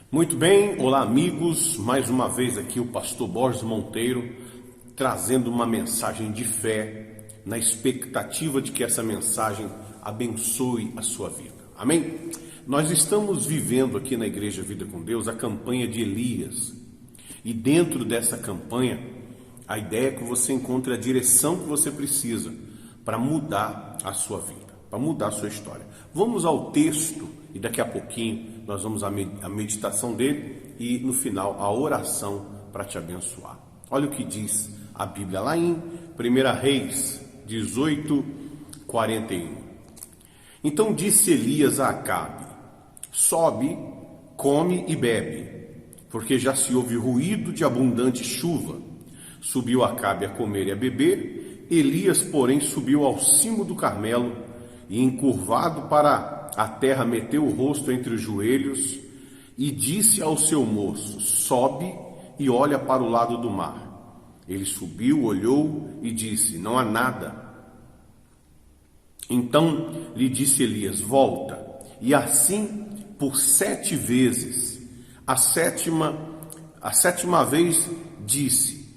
Muito bem, olá amigos, mais uma vez aqui o pastor Borges Monteiro trazendo uma mensagem de fé na expectativa de que essa mensagem abençoe a sua vida, amém? Nós estamos vivendo aqui na Igreja Vida com Deus a campanha de Elias e dentro dessa campanha a ideia é que você encontre a direção que você precisa para mudar a sua vida, para mudar a sua história. Vamos ao texto e daqui a pouquinho nós vamos à meditação dele e no final a oração para te abençoar. Olha o que diz a Bíblia lá em 1 Reis 18, 41. Então disse Elias a Acabe: sobe, come e bebe, porque já se ouve ruído de abundante chuva. Subiu Acabe a comer e a beber. Elias, porém, subiu ao cimo do Carmelo e, encurvado para a terra, meteu o rosto entre os joelhos e disse ao seu moço: sobe e olha para o lado do mar. Ele subiu, olhou e disse: não há nada. Então lhe disse Elias: volta. E assim por 7 vezes. A sétima vez disse: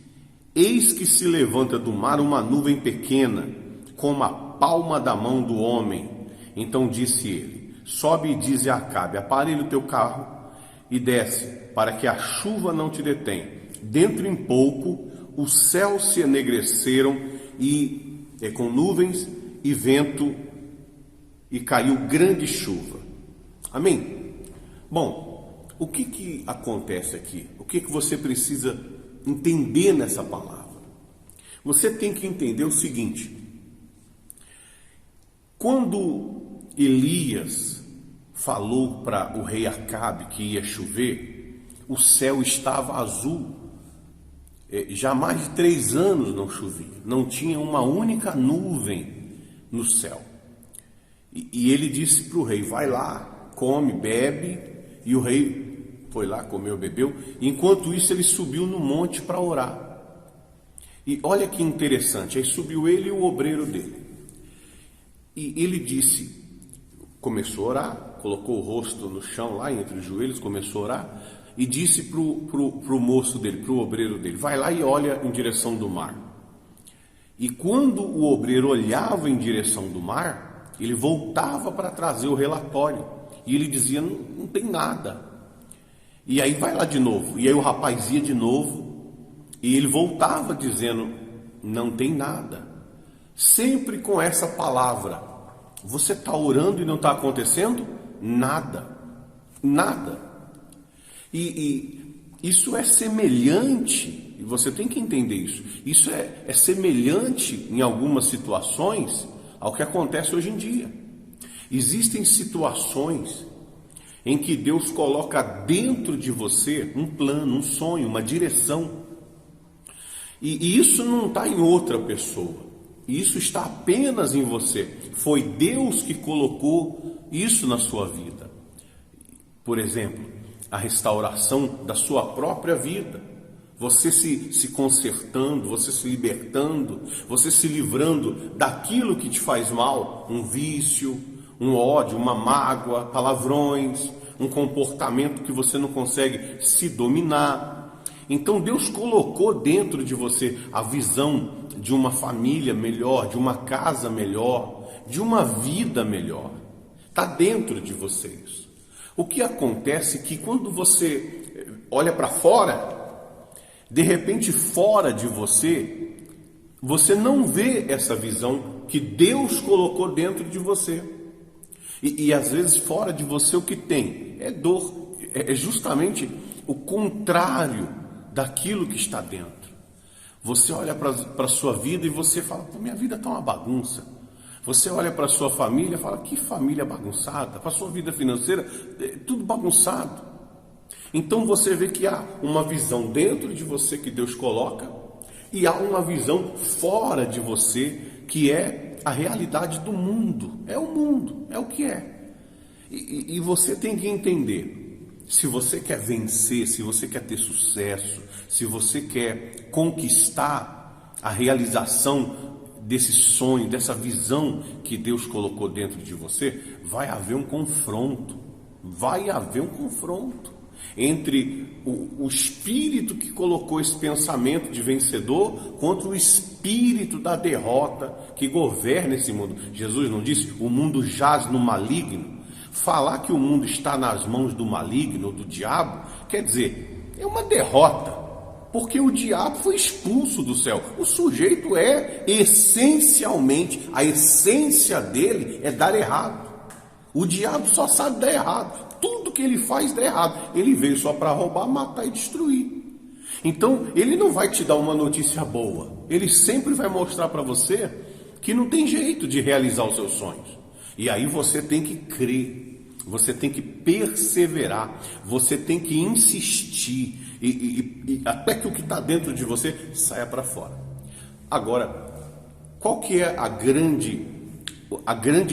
eis que se levanta do mar uma nuvem pequena, como a palma da mão do homem. Então disse ele: sobe e dize a Acabe: aparelha o teu carro e desce, para que a chuva não te detém. Dentro em pouco os céus se enegreceram e com nuvens e vento, e caiu grande chuva. Amém? Bom, o que acontece aqui? O que você precisa entender nessa palavra? Você tem que entender o seguinte: quando Elias falou para o rei Acabe que ia chover, o céu estava azul. Já há mais de 3 anos não chovia, não tinha uma única nuvem no céu. E ele disse para o rei: vai lá, come, bebe. E o rei foi lá, comeu, bebeu. Enquanto isso ele subiu no monte para orar. E olha que interessante, aí subiu ele e o obreiro dele. E ele disse, começou a orar, colocou o rosto no chão lá entre os joelhos, começou a orar e disse pro moço dele, pro obreiro dele: vai lá e olha em direção do mar. E quando o obreiro olhava em direção do mar, ele voltava para trazer o relatório e ele dizia: não tem nada. E aí vai lá de novo, e aí o rapaz ia de novo e ele voltava dizendo: não tem nada. Sempre com essa palavra. Você está orando e não está acontecendo? Nada. Nada. E isso é semelhante, e você tem que entender isso. Isso é semelhante em algumas situações ao que acontece hoje em dia. Existem situações em que Deus coloca dentro de você um plano, um sonho, uma direção. E isso não está em outra pessoa. Isso está apenas em você. Foi Deus que colocou isso na sua vida. Por exemplo, a restauração da sua própria vida. Você se consertando, você se libertando, você se livrando daquilo que te faz mal. Um vício, um ódio, uma mágoa, palavrões, um comportamento que você não consegue se dominar. Então Deus colocou dentro de você a visão de uma família melhor, de uma casa melhor, de uma vida melhor. Está dentro de vocês. O que acontece é que quando você olha para fora, de repente fora de você, você não vê essa visão que Deus colocou dentro de você. E às vezes fora de você o que tem é dor, é justamente o contrário daquilo que está dentro. Você olha para a sua vida e você fala: minha vida está uma bagunça. Você olha para a sua família e fala: que família bagunçada. Para a sua vida financeira, tudo bagunçado. Então você vê que há uma visão dentro de você que Deus coloca e há uma visão fora de você que é a realidade do mundo. É o mundo, é o que é. E você tem que entender. Se você quer vencer, se você quer ter sucesso, se você quer conquistar a realização desse sonho, dessa visão que Deus colocou dentro de você, vai haver um confronto. Vai haver um confronto. entre o espírito que colocou esse pensamento de vencedor contra o espírito da derrota que governa esse mundo. Jesus não disse: o mundo jaz no maligno? Falar que o mundo está nas mãos do maligno ou do diabo, quer dizer, é uma derrota, porque o diabo foi expulso do céu. O sujeito essencialmente, a essência dele é dar errado. O diabo só sabe dar errado. Tudo que ele faz dá errado. Ele veio só para roubar, matar e destruir. Então, ele não vai te dar uma notícia boa. Ele sempre vai mostrar para você que não tem jeito de realizar os seus sonhos. E aí você tem que crer, você tem que perseverar, você tem que insistir, e até que o que está dentro de você saia para fora. Agora, qual que é a grande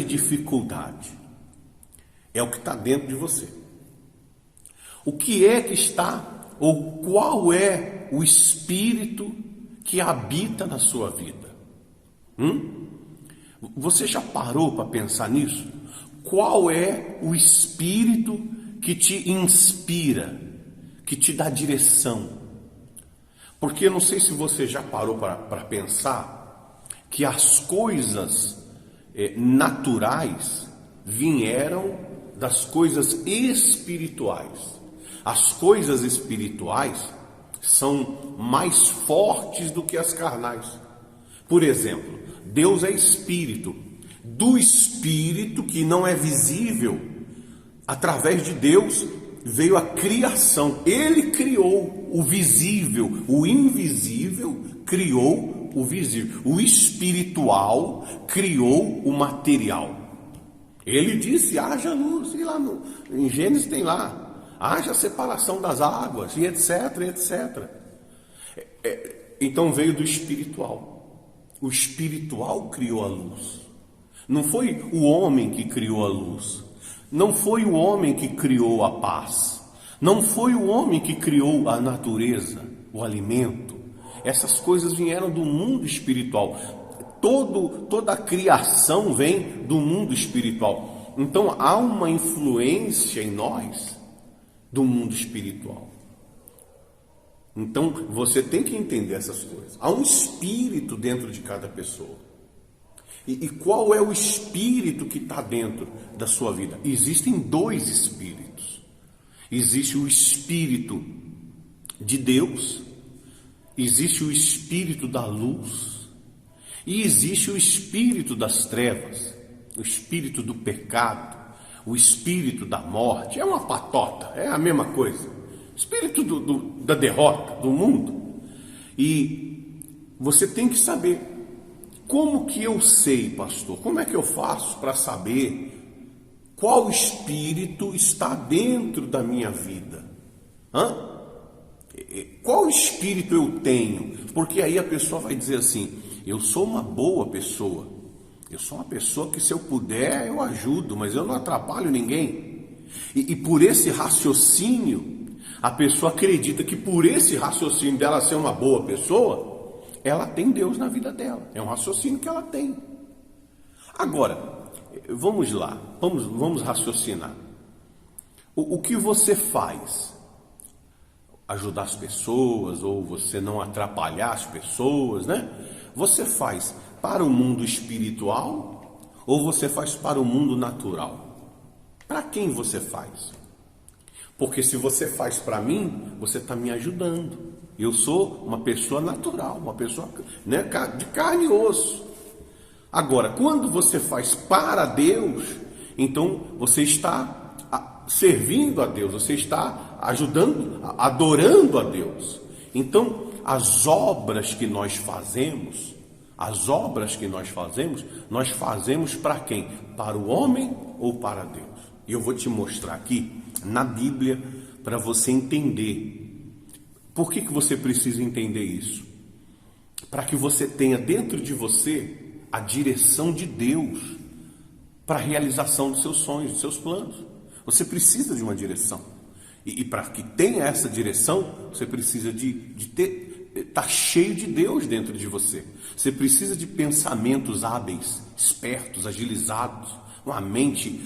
dificuldade? É o que está dentro de você. O que é que está, ou qual é o espírito que habita na sua vida? Você já parou para pensar nisso? Qual é o espírito que te inspira, que te dá direção? Porque eu não sei se você já parou para pensar que as coisas naturais vieram das coisas espirituais. As coisas espirituais são mais fortes do que as carnais. Por exemplo, Deus é espírito. Do espírito que não é visível, através de Deus veio a criação. Ele criou o visível, o invisível criou o visível. O espiritual criou o material. Ele disse: haja luz, e lá em Gênesis tem lá, haja separação das águas, e etc, etc. Então veio do espiritual. O espiritual criou a luz. Não foi o homem que criou a luz. Não foi o homem que criou a paz. Não foi o homem que criou a natureza, o alimento. Essas coisas vieram do mundo espiritual. Toda a criação vem do mundo espiritual. Então há uma influência em nós do mundo espiritual. Então você tem que entender essas coisas. Há um espírito dentro de cada pessoa. E qual é o espírito que está dentro da sua vida? Existem dois espíritos. Existe o espírito de Deus, existe o espírito da luz, e existe o espírito das trevas, o espírito do pecado, o espírito da morte. É uma patota, é a mesma coisa. Espírito da derrota, do mundo. E você tem que saber: como que eu sei, pastor? Como é que eu faço para saber qual espírito está dentro da minha vida? Qual espírito eu tenho? Porque aí a pessoa vai dizer assim: eu sou uma boa pessoa, eu sou uma pessoa que, se eu puder, eu ajudo, mas eu não atrapalho ninguém. E por esse raciocínio, a pessoa acredita que, por esse raciocínio dela ser uma boa pessoa, ela tem Deus na vida dela. É um raciocínio que ela tem. Agora, vamos lá, vamos raciocinar. O que você faz? Ajudar as pessoas, ou você não atrapalhar as pessoas, né? Você faz para o mundo espiritual ou você faz para o mundo natural? Para quem você faz? Porque se você faz para mim, você está me ajudando. Eu sou uma pessoa natural, uma pessoa, né, de carne e osso. Agora, quando você faz para Deus, então você está servindo a Deus, você está ajudando, adorando a Deus. Então, as obras que nós fazemos, nós fazemos para quem? Para o homem ou para Deus? E eu vou te mostrar aqui na Bíblia para você entender. Por que você precisa entender isso? Para que você tenha dentro de você a direção de Deus para a realização dos seus sonhos, dos seus planos. Você precisa de uma direção. E para que tenha essa direção, você precisa de estar cheio de Deus dentro de você. Você precisa de pensamentos hábeis, espertos, agilizados. uma mente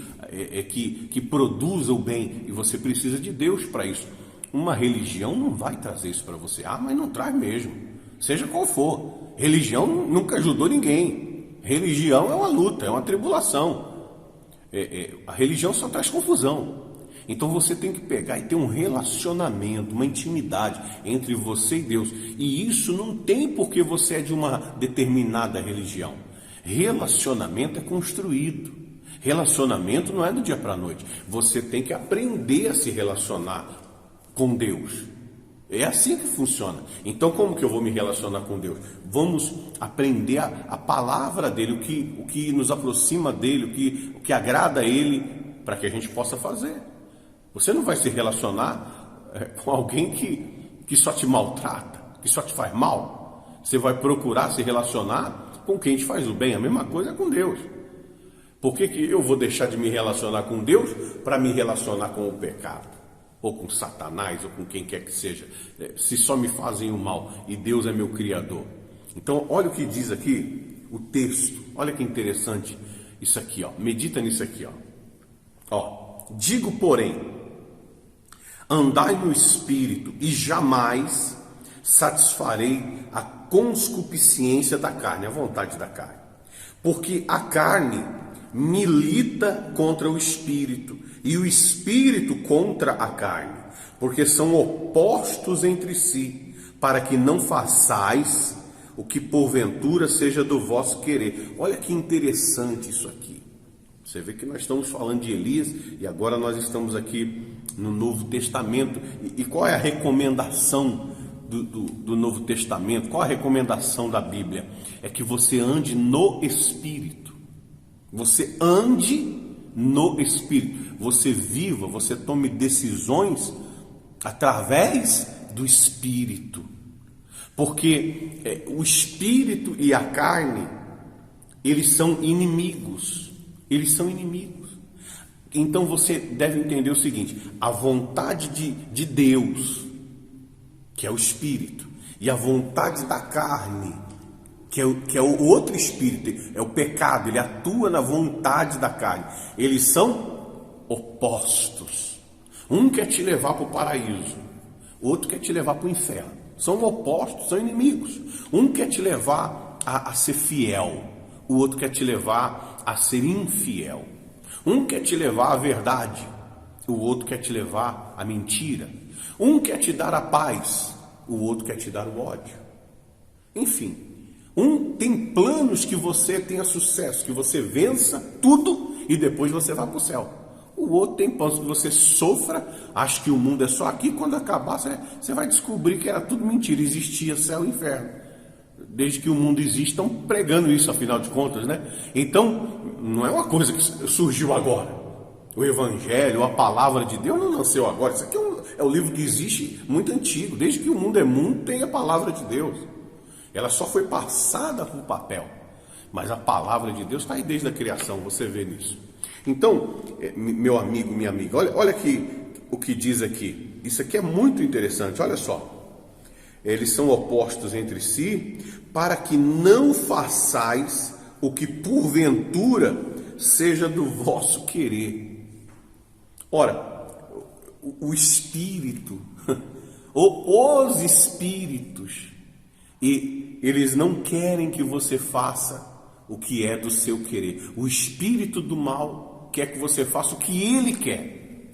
que produza o bem, e você precisa de Deus para isso. Uma religião não vai trazer isso para você. Mas não traz mesmo, seja qual for. Religião nunca ajudou ninguém. Religião é uma luta, é uma tribulação. A religião só traz confusão. Então você tem que pegar e ter um relacionamento, uma intimidade entre você e Deus. E isso não tem porque você é de uma determinada religião. Relacionamento é construído. Relacionamento não é do dia para a noite. Você tem que aprender a se relacionar com Deus. É assim que funciona. Então como que eu vou me relacionar com Deus? Vamos aprender a palavra dele, o que nos aproxima dele, o que agrada a ele, para que a gente possa fazer. Você não vai se relacionar com alguém que só te maltrata, que só te faz mal. Você vai procurar se relacionar com quem te faz o bem. A mesma coisa é com Deus. Por que eu vou deixar de me relacionar com Deus para me relacionar com o pecado? Ou com Satanás, ou com quem quer que seja, se só me fazem o mal e Deus é meu Criador. Então, olha o que diz aqui o texto, olha que interessante isso aqui, ó. Medita nisso aqui, ó. Digo, porém, andai no Espírito e jamais satisfarei a conscupiscência da carne, a vontade da carne. Porque a carne milita contra o Espírito e o Espírito contra a carne, porque são opostos entre si, para que não façais o que porventura seja do vosso querer. Olha que interessante isso aqui. Você vê que nós estamos falando de Elias e agora nós estamos aqui no Novo Testamento. E qual é a recomendação do Novo Testamento? Qual a recomendação da Bíblia? É que você ande no Espírito. Você ande no Espírito. Você viva, você tome decisões através do Espírito. Porque o Espírito e a carne, eles são inimigos. Eles são inimigos. Então você deve entender o seguinte: a vontade de Deus, que é o Espírito, e a vontade da carne, que é o outro espírito, é o pecado, ele atua na vontade da carne. Eles são opostos. Um quer te levar para o paraíso, outro quer te levar para o inferno. São opostos, são inimigos. Um quer te levar a ser fiel, o outro quer te levar a ser infiel. Um quer te levar à verdade, o outro quer te levar à mentira. Um quer te dar a paz, o outro quer te dar o ódio. Enfim, um tem planos que você tenha sucesso, que você vença tudo e depois você vá para o céu. O outro tem planos que você sofra, acha que o mundo é só aqui, quando acabar você vai descobrir que era tudo mentira, existia céu e inferno. Desde que o mundo existe, estão pregando isso, afinal de contas, né? Então, não é uma coisa que surgiu agora. O Evangelho, a Palavra de Deus não nasceu agora. Isso aqui é um livro que existe muito antigo. Desde que o mundo é mundo, tem a Palavra de Deus. Ela só foi passada para o papel. Mas a Palavra de Deus está aí desde a criação, você vê nisso. Então, meu amigo, minha amiga, olha aqui o que diz aqui. Isso aqui é muito interessante, olha só. Eles são opostos entre si, para que não façais o que porventura seja do vosso querer. Ora, o Espírito, ou os Espíritos, e eles não querem que você faça o que é do seu querer. O espírito do mal quer que você faça o que ele quer.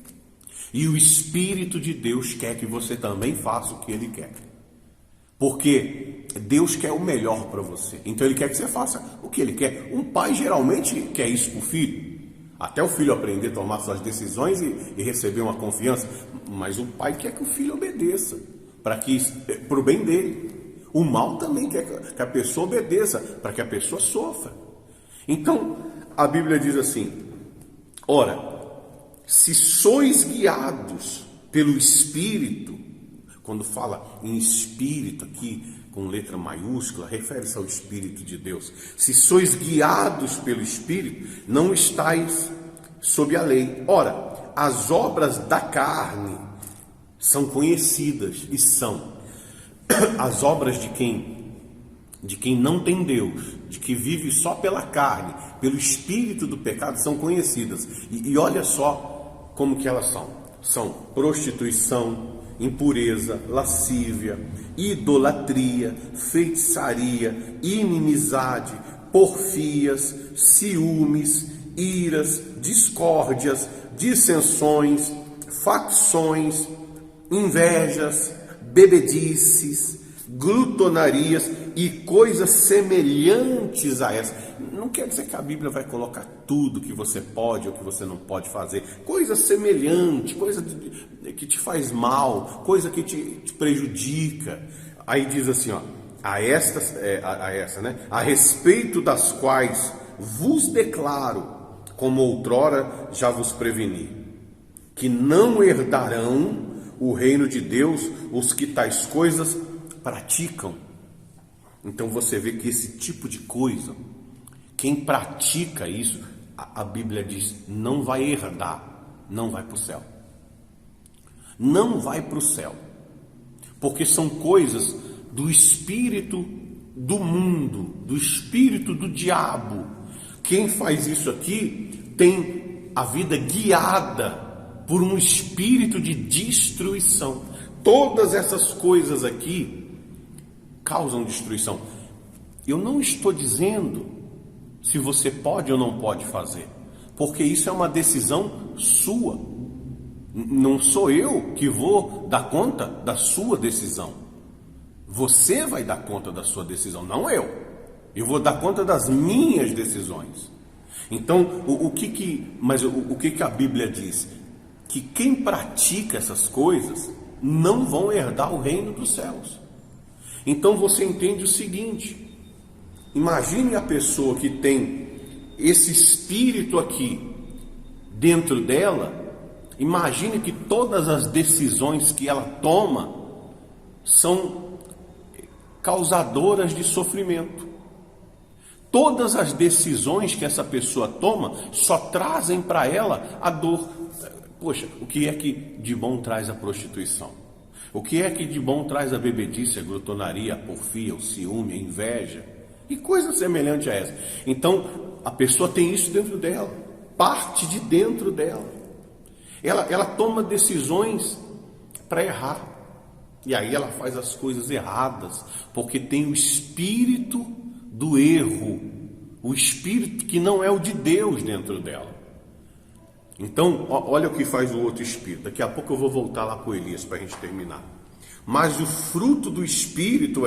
E o Espírito de Deus quer que você também faça o que ele quer. Porque Deus quer o melhor para você. Então ele quer que você faça o que ele quer. Um pai geralmente quer isso para o filho. Até o filho aprender a tomar suas decisões e receber uma confiança. Mas o pai quer que o filho obedeça. Para o bem dele. O mal também quer que a pessoa obedeça, para que a pessoa sofra. Então, a Bíblia diz assim: ora, se sois guiados pelo Espírito, quando fala em Espírito aqui, com letra maiúscula, refere-se ao Espírito de Deus. Se sois guiados pelo Espírito, não estáis sob a lei. Ora, as obras da carne são conhecidas e são as obras de quem de quem não tem Deus, de que vive só pela carne, pelo espírito do pecado, são conhecidas. E olha só como que elas são. São prostituição, impureza, lascívia, idolatria, feitiçaria, inimizade, porfias, ciúmes, iras, discórdias, dissensões, facções, invejas, bebedices, glutonarias e coisas semelhantes a essas. Não quer dizer que a Bíblia vai colocar tudo que você pode ou que você não pode fazer. Coisa semelhante, coisa que te faz mal, coisa que te prejudica. Aí diz assim, ó, a respeito das quais vos declaro, como outrora já vos preveni, que não herdarão o reino de Deus os que tais coisas praticam. Então você vê que esse tipo de coisa, quem pratica isso, a Bíblia diz, não vai herdar, não vai para o céu. Não vai para o céu. Porque são coisas do espírito do mundo, do espírito do diabo. Quem faz isso aqui tem a vida guiada por um espírito de destruição. Todas essas coisas aqui causam destruição. Eu não estou dizendo se você pode ou não pode fazer, porque isso é uma decisão sua. Não sou eu que vou dar conta da sua decisão. Você vai dar conta da sua decisão, não eu. Eu vou dar conta das minhas decisões. Então, o que a Bíblia diz? Que quem pratica essas coisas não vão herdar o reino dos céus. Então você entende o seguinte: imagine a pessoa que tem esse espírito aqui dentro dela, imagine que todas as decisões que ela toma são causadoras de sofrimento. Todas as decisões que essa pessoa toma só trazem para ela a dor. Poxa, o que é que de bom traz a prostituição? O que é que de bom traz a bebedice, a glutonaria, a porfia, o ciúme, a inveja? E coisa semelhante a essa. Então, a pessoa tem isso dentro dela, parte de dentro dela. Ela toma decisões para errar. E aí ela faz as coisas erradas, porque tem o espírito do erro, o espírito que não é o de Deus dentro dela. Então, olha o que faz o outro espírito. Daqui a pouco eu vou voltar lá com Elias para a gente terminar. Mas o fruto do espírito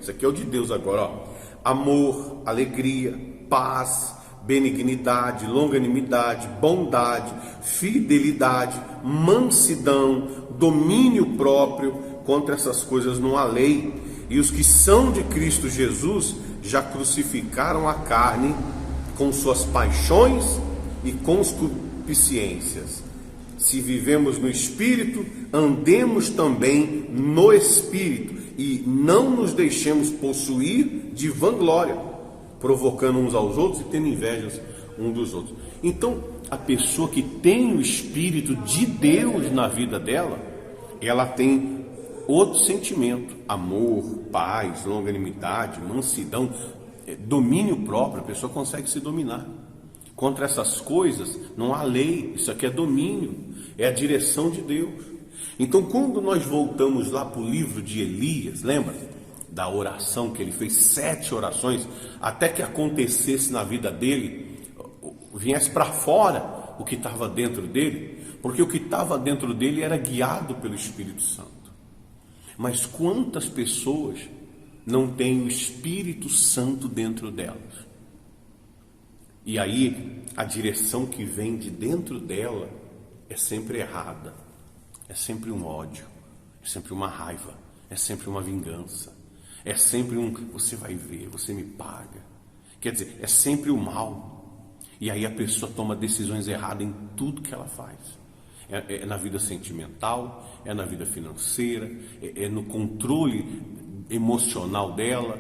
isso aqui é o de Deus agora, ó: amor, alegria, paz, benignidade, longanimidade, bondade, fidelidade, mansidão, domínio próprio. Contra essas coisas não há lei. E os que são de Cristo Jesus já crucificaram a carne com suas paixões e concupiscências. Se vivemos no Espírito, andemos também no Espírito, e não nos deixemos possuir de vanglória, provocando uns aos outros e tendo invejas uns dos outros. Então, a pessoa que tem o Espírito de Deus na vida dela, ela tem outro sentimento: amor, paz, longanimidade, mansidão, domínio próprio. A pessoa consegue se dominar. Contra essas coisas não há lei. Isso aqui é domínio, é a direção de Deus. Então, quando nós voltamos lá para o livro de Elias, lembra da oração que ele fez? 7 orações, até que acontecesse na vida dele, viesse para fora o que estava dentro dele, porque o que estava dentro dele era guiado pelo Espírito Santo. Mas quantas pessoas não têm o Espírito Santo dentro delas? E aí a direção que vem de dentro dela é sempre errada, é sempre um ódio, é sempre uma raiva, é sempre uma vingança, é sempre você vai ver, você me paga. Quer dizer, é sempre o mal. E aí a pessoa toma decisões erradas em tudo que ela faz. É na vida sentimental, é na vida financeira, é no controle emocional dela,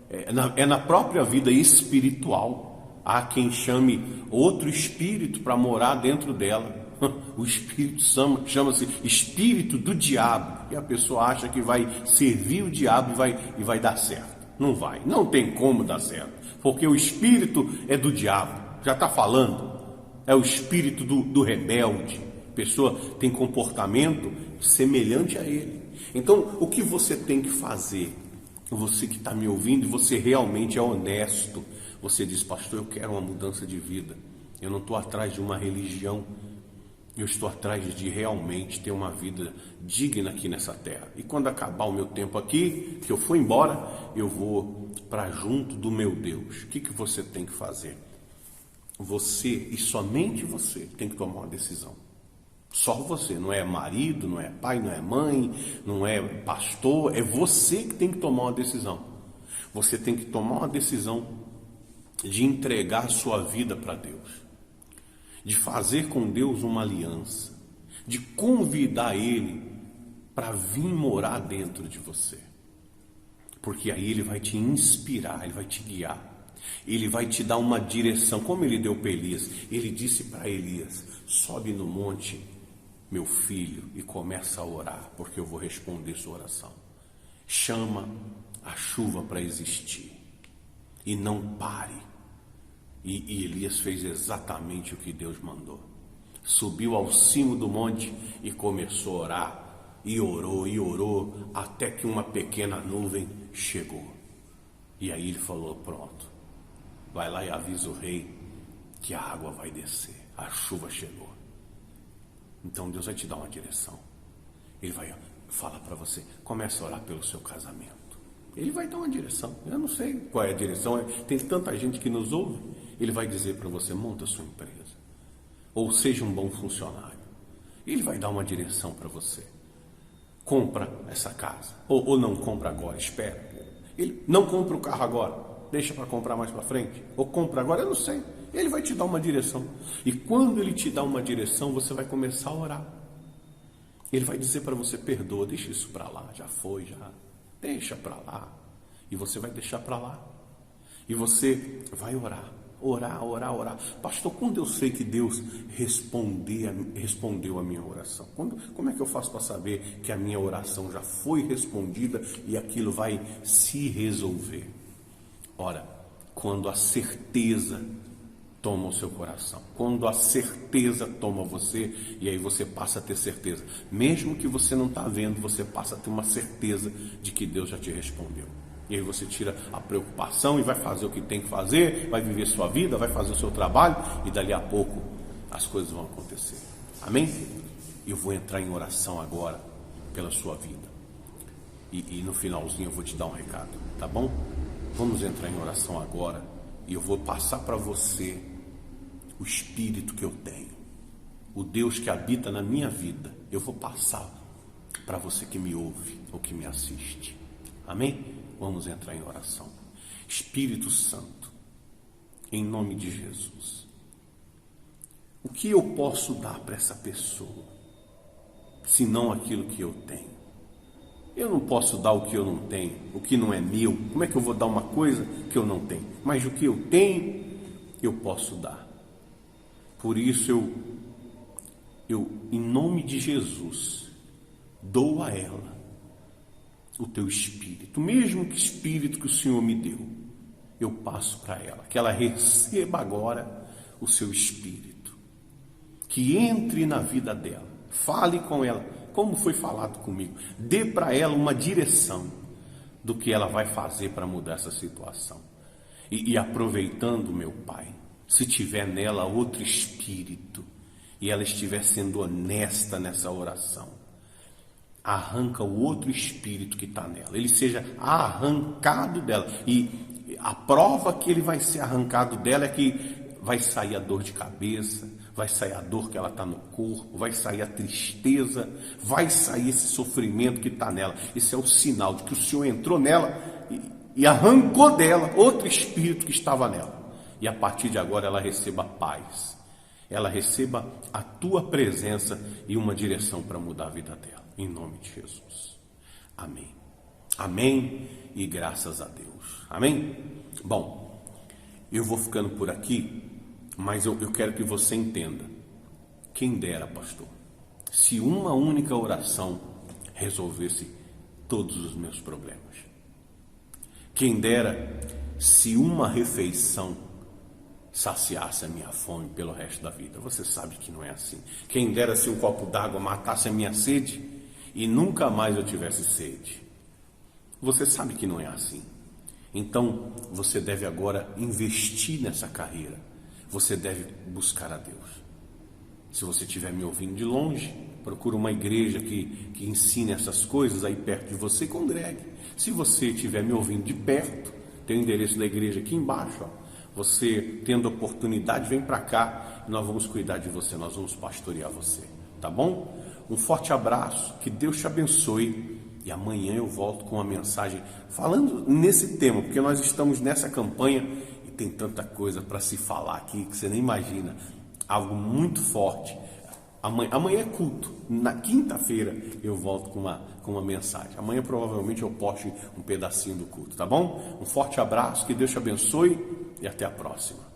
é na própria vida espiritual. Há quem chame outro espírito para morar dentro dela. O espírito chama-se espírito do diabo. E a pessoa acha que vai servir o diabo e vai dar certo. Não vai, não tem como dar certo, porque o espírito é do diabo, já está falando, é o espírito do rebelde. A pessoa tem comportamento semelhante a ele. Então, o que você tem que fazer? Você que está me ouvindo, e você realmente é honesto, você diz: pastor, eu quero uma mudança de vida, eu não estou atrás de uma religião, eu estou atrás de realmente ter uma vida digna aqui nessa terra. E quando acabar o meu tempo aqui, que eu for embora, eu vou para junto do meu Deus. O que você tem que fazer? Você, e somente você, tem que tomar uma decisão. Só você, não é marido, não é pai, não é mãe, não é pastor, é você que tem que tomar uma decisão. Você tem que tomar uma decisão de entregar a sua vida para Deus, de fazer com Deus uma aliança, de convidar Ele para vir morar dentro de você, porque aí Ele vai te inspirar, Ele vai te guiar, Ele vai te dar uma direção, como Ele deu para Elias. Ele disse para Elias: sobe no monte, meu filho, e começa a orar, porque eu vou responder sua oração. Chama a chuva para existir e não pare. E Elias fez exatamente o que Deus mandou. Subiu ao cimo do monte e começou a orar. E orou, até que uma pequena nuvem chegou. E aí ele falou: pronto, vai lá e avisa o rei que a água vai descer. A chuva chegou. Então Deus vai te dar uma direção. Ele vai falar para você: comece a orar pelo seu casamento. Ele vai dar uma direção. Eu não sei qual é a direção. Tem tanta gente que nos ouve. Ele vai dizer para você: monta a sua empresa, ou seja um bom funcionário. Ele vai dar uma direção para você. Compra essa casa, ou não compra agora, espera. Ele não compra o carro agora, deixa para comprar mais para frente, ou compra agora, eu não sei. Ele vai te dar uma direção. E quando ele te dá uma direção, você vai começar a orar. Ele vai dizer para você: perdoa, deixa isso para lá, já foi, já deixa para lá. E você vai deixar para lá. E você vai orar. Orar. Pastor, quando eu sei que Deus respondeu a minha oração? Como é que eu faço para saber que a minha oração já foi respondida e aquilo vai se resolver? Ora, quando a certeza toma o seu coração, quando a certeza toma você, e aí você passa a ter certeza, mesmo que você não está vendo, você passa a ter uma certeza de que Deus já te respondeu. E aí você tira a preocupação e vai fazer o que tem que fazer, vai viver sua vida, vai fazer o seu trabalho, e dali a pouco as coisas vão acontecer. Amém? Eu vou entrar em oração agora pela sua vida. E no finalzinho eu vou te dar um recado, tá bom? Vamos entrar em oração agora, e eu vou passar para você o Espírito que eu tenho, o Deus que habita na minha vida. Eu vou passar para você que me ouve ou que me assiste. Amém? Vamos entrar em oração. Espírito Santo, em nome de Jesus, o que eu posso dar para essa pessoa, se não aquilo que eu tenho? Eu não posso dar o que eu não tenho, o que não é meu. Como é que eu vou dar uma coisa que eu não tenho? Mas o que eu tenho, eu posso dar. Por isso eu em nome de Jesus, dou a ela o teu Espírito, o mesmo que Espírito que o Senhor me deu, eu passo para ela, que ela receba agora o seu Espírito, que entre na vida dela, fale com ela, como foi falado comigo, dê para ela uma direção do que ela vai fazer para mudar essa situação. E aproveitando, meu Pai, se tiver nela outro espírito, e ela estiver sendo honesta nessa oração, arranca o outro espírito que está nela, ele seja arrancado dela, e a prova que ele vai ser arrancado dela é que vai sair a dor de cabeça, vai sair a dor que ela está no corpo, vai sair a tristeza, vai sair esse sofrimento que está nela. Esse é o sinal de que o Senhor entrou nela e arrancou dela outro espírito que estava nela, e a partir de agora ela receba paz, ela receba a tua presença e uma direção para mudar a vida dela. Em nome de Jesus. Amém. Amém e graças a Deus. Amém? Bom, eu vou ficando por aqui, mas eu quero que você entenda. Quem dera, pastor, se uma única oração resolvesse todos os meus problemas. Quem dera se uma refeição saciasse a minha fome pelo resto da vida. Você sabe que não é assim. Quem dera se um copo d'água matasse a minha sede e nunca mais eu tivesse sede. Você sabe que não é assim. Então, você deve agora investir nessa carreira. Você deve buscar a Deus. Se você estiver me ouvindo de longe, procura uma igreja que ensine essas coisas aí perto de você e congregue. Se você estiver me ouvindo de perto, tem o endereço da igreja aqui embaixo, ó. Você, tendo oportunidade, vem para cá e nós vamos cuidar de você, nós vamos pastorear você, tá bom? Um forte abraço, que Deus te abençoe e amanhã eu volto com uma mensagem falando nesse tema, porque nós estamos nessa campanha e tem tanta coisa para se falar aqui que você nem imagina, algo muito forte. Amanhã é culto, na quinta-feira eu volto com uma mensagem. Amanhã provavelmente eu poste um pedacinho do culto, tá bom? Um forte abraço, que Deus te abençoe e até a próxima.